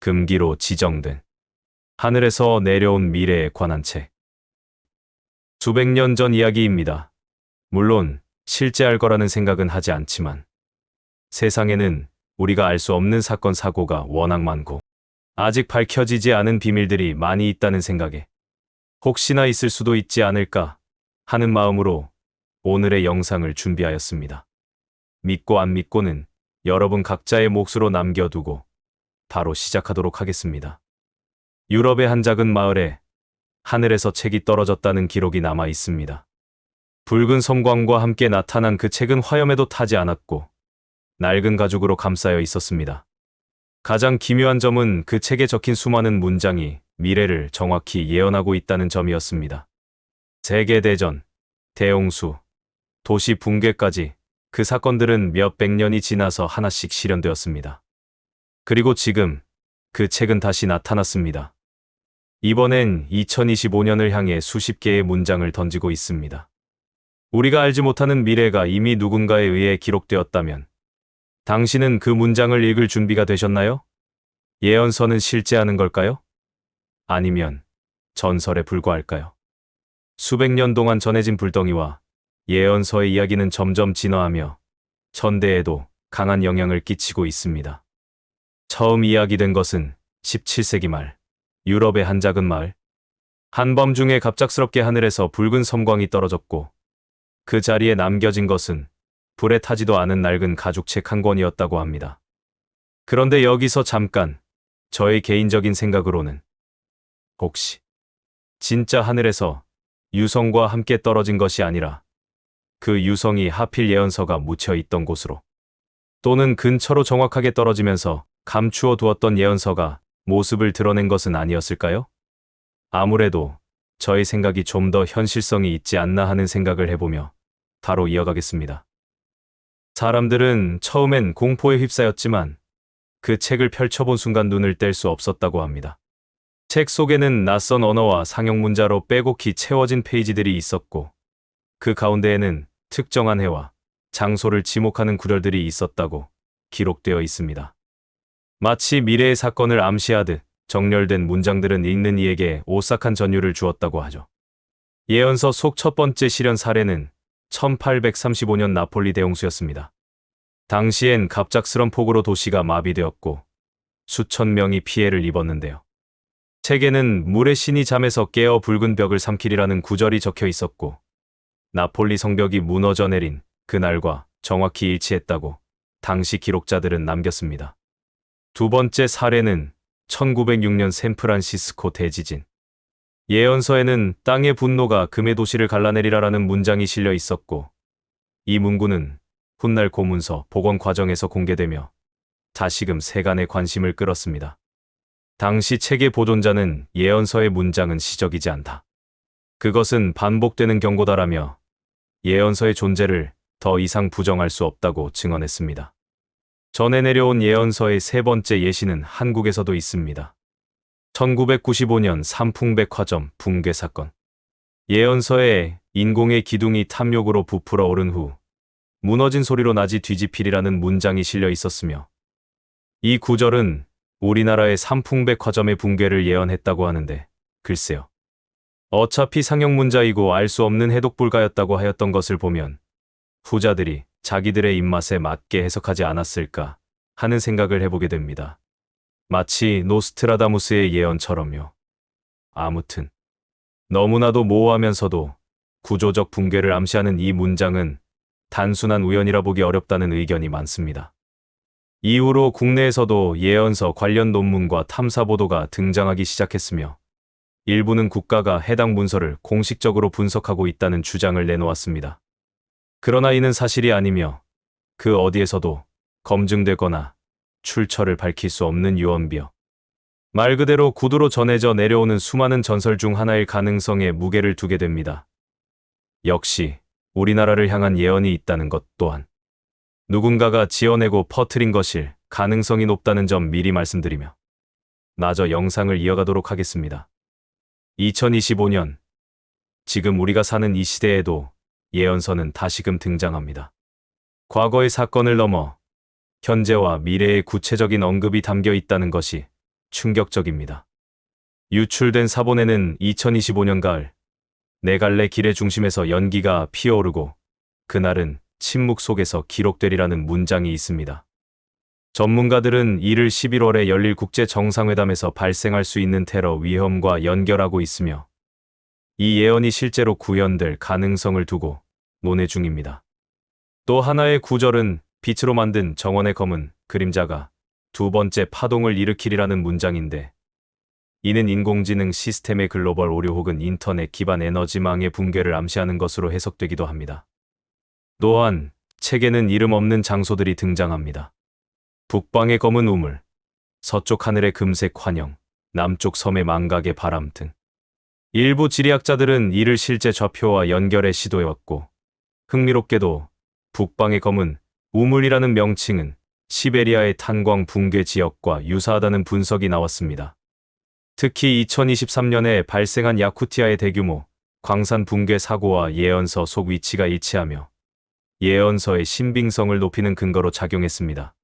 금기로 지정된 하늘에서 내려온 미래에 관한 책. 수백 년 전 이야기입니다. 물론 실제 알 거라는 생각은 하지 않지만 세상에는 우리가 알 수 없는 사건 사고가 워낙 많고 아직 밝혀지지 않은 비밀들이 많이 있다는 생각에 혹시나 있을 수도 있지 않을까 하는 마음으로 오늘의 영상을 준비하였습니다. 믿고 안 믿고는 여러분 각자의 몫으로 남겨두고 바로 시작하도록 하겠습니다. 유럽의 한 작은 마을에 하늘에서 책이 떨어졌다는 기록이 남아 있습니다. 붉은 섬광과 함께 나타난 그 책은 화염에도 타지 않았고 낡은 가죽으로 감싸여 있었습니다. 가장 기묘한 점은 그 책에 적힌 수많은 문장이 미래를 정확히 예언하고 있다는 점이었습니다. 세계대전, 대홍수, 도시 붕괴까지 그 사건들은 몇백 년이 지나서 하나씩 실현되었습니다. 그리고 지금 그 책은 다시 나타났습니다. 이번엔 2025년을 향해 수십 개의 문장을 던지고 있습니다. 우리가 알지 못하는 미래가 이미 누군가에 의해 기록되었다면 당신은 그 문장을 읽을 준비가 되셨나요? 예언서는 실제하는 걸까요? 아니면 전설에 불과할까요? 수백 년 동안 전해진 불덩이와 예언서의 이야기는 점점 진화하며 현대에도 강한 영향을 끼치고 있습니다. 처음 이야기된 것은 17세기 말 유럽의 한 작은 마을. 한밤중에 갑작스럽게 하늘에서 붉은 섬광이 떨어졌고 그 자리에 남겨진 것은 불에 타지도 않은 낡은 가죽책 한 권이었다고 합니다. 그런데 여기서 잠깐 저의 개인적인 생각으로는 혹시 진짜 하늘에서 유성과 함께 떨어진 것이 아니라 그 유성이 하필 예언서가 묻혀 있던 곳으로 또는 근처로 정확하게 떨어지면서 감추어 두었던 예언서가 모습을 드러낸 것은 아니었을까요? 아무래도 저의 생각이 좀 더 현실성이 있지 않나 하는 생각을 해보며 바로 이어가겠습니다. 사람들은 처음엔 공포에 휩싸였지만 그 책을 펼쳐본 순간 눈을 뗄 수 없었다고 합니다. 책 속에는 낯선 언어와 상형 문자로 빼곡히 채워진 페이지들이 있었고 그 가운데에는 특정한 해와 장소를 지목하는 구절들이 있었다고 기록되어 있습니다. 마치 미래의 사건을 암시하듯 정렬된 문장들은 읽는 이에게 오싹한 전율을 주었다고 하죠. 예언서 속 첫 번째 실현 사례는 1835년 나폴리 대홍수였습니다. 당시엔 갑작스런 폭우로 도시가 마비되었고 수천 명이 피해를 입었는데요. 책에는 물의 신이 잠에서 깨어 붉은 벽을 삼키리라는 구절이 적혀 있었고 나폴리 성벽이 무너져 내린 그날과 정확히 일치했다고 당시 기록자들은 남겼습니다. 두 번째 사례는 1906년 샌프란시스코 대지진. 예언서에는 땅의 분노가 금의 도시를 갈라내리라라는 문장이 실려 있었고 이 문구는 훗날 고문서 복원 과정에서 공개되며 다시금 세간의 관심을 끌었습니다. 당시 책의 보존자는 예언서의 문장은 시적이지 않다. 그것은 반복되는 경고다라며 예언서의 존재를 더 이상 부정할 수 없다고 증언했습니다. 전해 내려온 예언서의 세 번째 예시는 한국에서도 있습니다. 1995년 삼풍백화점 붕괴 사건. 예언서에 인공의 기둥이 탐욕으로 부풀어 오른 후 무너진 소리로 낮이 뒤집히리라는 문장이 실려 있었으며 이 구절은 우리나라의 삼풍백화점의 붕괴를 예언했다고 하는데 글쎄요. 어차피 상형 문자이고 알 수 없는 해독 불가였다고 하였던 것을 보면 후자들이 자기들의 입맛에 맞게 해석하지 않았을까 하는 생각을 해보게 됩니다. 마치 노스트라다무스의 예언처럼요. 아무튼 너무나도 모호하면서도 구조적 붕괴를 암시하는 이 문장은 단순한 우연이라 보기 어렵다는 의견이 많습니다. 이후로 국내에서도 예언서 관련 논문과 탐사 보도가 등장하기 시작했으며 일부는 국가가 해당 문서를 공식적으로 분석하고 있다는 주장을 내놓았습니다. 그러나 이는 사실이 아니며 그 어디에서도 검증되거나 출처를 밝힐 수 없는 유언비어. 말 그대로 구두로 전해져 내려오는 수많은 전설 중 하나일 가능성에 무게를 두게 됩니다. 역시 우리나라를 향한 예언이 있다는 것 또한 누군가가 지어내고 퍼뜨린 것일 가능성이 높다는 점 미리 말씀드리며 마저 영상을 이어가도록 하겠습니다. 2025년, 지금 우리가 사는 이 시대에도 예언서는 다시금 등장합니다. 과거의 사건을 넘어 현재와 미래의 구체적인 언급이 담겨 있다는 것이 충격적입니다. 유출된 사본에는 2025년 가을 네 갈래 길의 중심에서 연기가 피어오르고 그날은 침묵 속에서 기록되리라는 문장이 있습니다. 전문가들은 이를 11월에 열릴 국제 정상회담에서 발생할 수 있는 테러 위험과 연결하고 있으며 이 예언이 실제로 구현될 가능성을 두고 논의 중입니다. 또 하나의 구절은 빛으로 만든 정원의 검은 그림자가 두 번째 파동을 일으키리라는 문장인데 이는 인공지능 시스템의 글로벌 오류 혹은 인터넷 기반 에너지망의 붕괴를 암시하는 것으로 해석되기도 합니다. 또한 책에는 이름 없는 장소들이 등장합니다. 북방의 검은 우물, 서쪽 하늘의 금색 환영, 남쪽 섬의 망각의 바람 등. 일부 지리학자들은 이를 실제 좌표와 연결해 시도해왔고 흥미롭게도 북방의 검은 우물이라는 명칭은 시베리아의 탄광 붕괴 지역과 유사하다는 분석이 나왔습니다. 특히 2023년에 발생한 야쿠티아의 대규모 광산 붕괴 사고와 예언서 속 위치가 일치하며 예언서의 신빙성을 높이는 근거로 작용했습니다.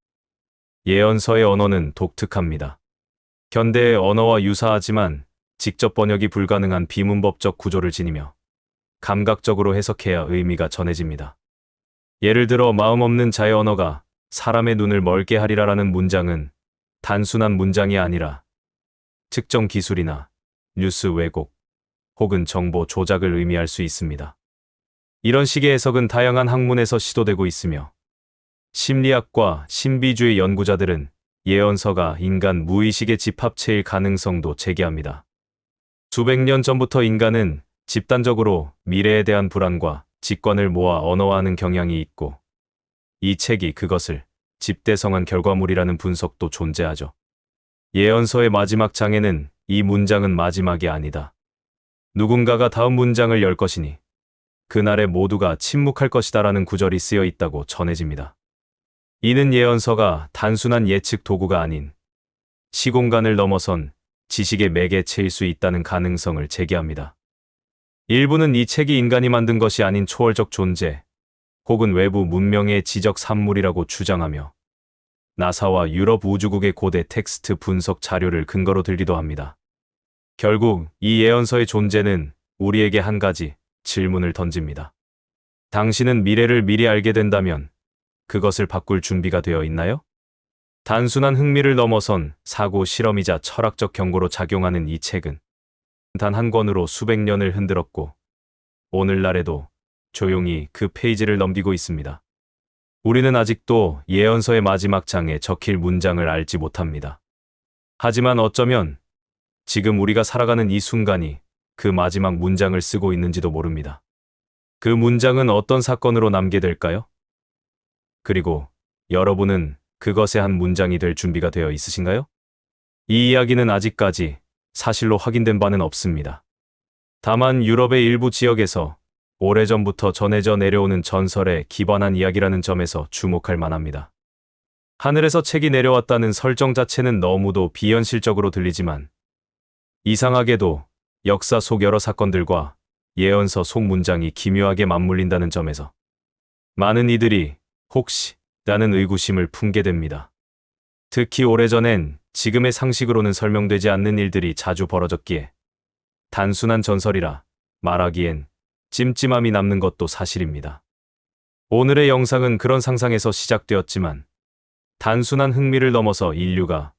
예언서의 언어는 독특합니다. 현대의 언어와 유사하지만 직접 번역이 불가능한 비문법적 구조를 지니며 감각적으로 해석해야 의미가 전해집니다. 예를 들어 마음 없는 자의 언어가 사람의 눈을 멀게 하리라라는 문장은 단순한 문장이 아니라 특정 기술이나 뉴스 왜곡 혹은 정보 조작을 의미할 수 있습니다. 이런 식의 해석은 다양한 학문에서 시도되고 있으며 심리학과 신비주의 연구자들은 예언서가 인간 무의식의 집합체일 가능성도 제기합니다. 수백 년 전부터 인간은 집단적으로 미래에 대한 불안과 직관을 모아 언어화하는 경향이 있고 이 책이 그것을 집대성한 결과물이라는 분석도 존재하죠. 예언서의 마지막 장에는 이 문장은 마지막이 아니다. 누군가가 다음 문장을 열 것이니 그날에 모두가 침묵할 것이다라는 구절이 쓰여 있다고 전해집니다. 이는 예언서가 단순한 예측 도구가 아닌 시공간을 넘어선 지식의 매개체일 수 있다는 가능성을 제기합니다. 일부는 이 책이 인간이 만든 것이 아닌 초월적 존재 혹은 외부 문명의 지적 산물이라고 주장하며 나사와 유럽 우주국의 고대 텍스트 분석 자료를 근거로 들기도 합니다. 결국 이 예언서의 존재는 우리에게 한 가지 질문을 던집니다. 당신은 미래를 미리 알게 된다면 그것을 바꿀 준비가 되어 있나요? 단순한 흥미를 넘어선 사고 실험이자 철학적 경고로 작용하는 이 책은 단 한 권으로 수백 년을 흔들었고 오늘날에도 조용히 그 페이지를 넘기고 있습니다. 우리는 아직도 예언서의 마지막 장에 적힐 문장을 알지 못합니다. 하지만 어쩌면 지금 우리가 살아가는 이 순간이 그 마지막 문장을 쓰고 있는지도 모릅니다. 그 문장은 어떤 사건으로 남게 될까요? 그리고 여러분은 그것의 한 문장이 될 준비가 되어 있으신가요? 이 이야기는 아직까지 사실로 확인된 바는 없습니다. 다만 유럽의 일부 지역에서 오래전부터 전해져 내려오는 전설에 기반한 이야기라는 점에서 주목할 만합니다. 하늘에서 책이 내려왔다는 설정 자체는 너무도 비현실적으로 들리지만 이상하게도 역사 속 여러 사건들과 예언서 속 문장이 기묘하게 맞물린다는 점에서 많은 이들이 혹시 라는 의구심을 품게 됩니다. 특히 오래전엔 지금의 상식으로는 설명되지 않는 일들이 자주 벌어졌기에 단순한 전설이라 말하기엔 찜찜함이 남는 것도 사실입니다. 오늘의 영상은 그런 상상에서 시작되었지만 단순한 흥미를 넘어서 인류가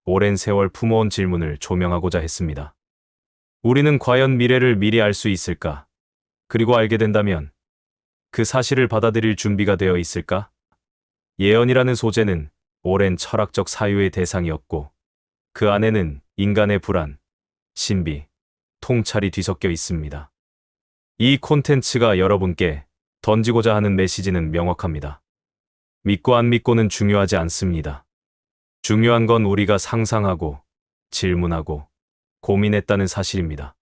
오랜 세월 품어온 질문을 조명하고자 했습니다. 우리는 과연 미래를 미리 알 수 있을까? 그리고 알게 된다면 그 사실을 받아들일 준비가 되어 있을까? 예언이라는 소재는 오랜 철학적 사유의 대상이었고 그 안에는 인간의 불안, 신비, 통찰이 뒤섞여 있습니다. 이 콘텐츠가 여러분께 던지고자 하는 메시지는 명확합니다. 믿고 안 믿고는 중요하지 않습니다. 중요한 건 우리가 상상하고 질문하고 고민했다는 사실입니다.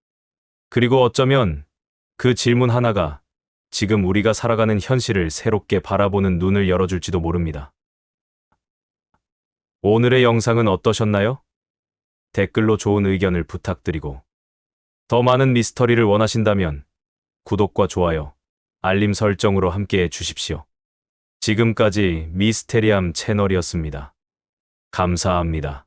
그리고 어쩌면 그 질문 하나가 지금 우리가 살아가는 현실을 새롭게 바라보는 눈을 열어줄지도 모릅니다. 오늘의 영상은 어떠셨나요? 댓글로 좋은 의견을 부탁드리고 더 많은 미스터리를 원하신다면 구독과 좋아요, 알림 설정으로 함께해 주십시오. 지금까지 미스테리함 채널이었습니다. 감사합니다.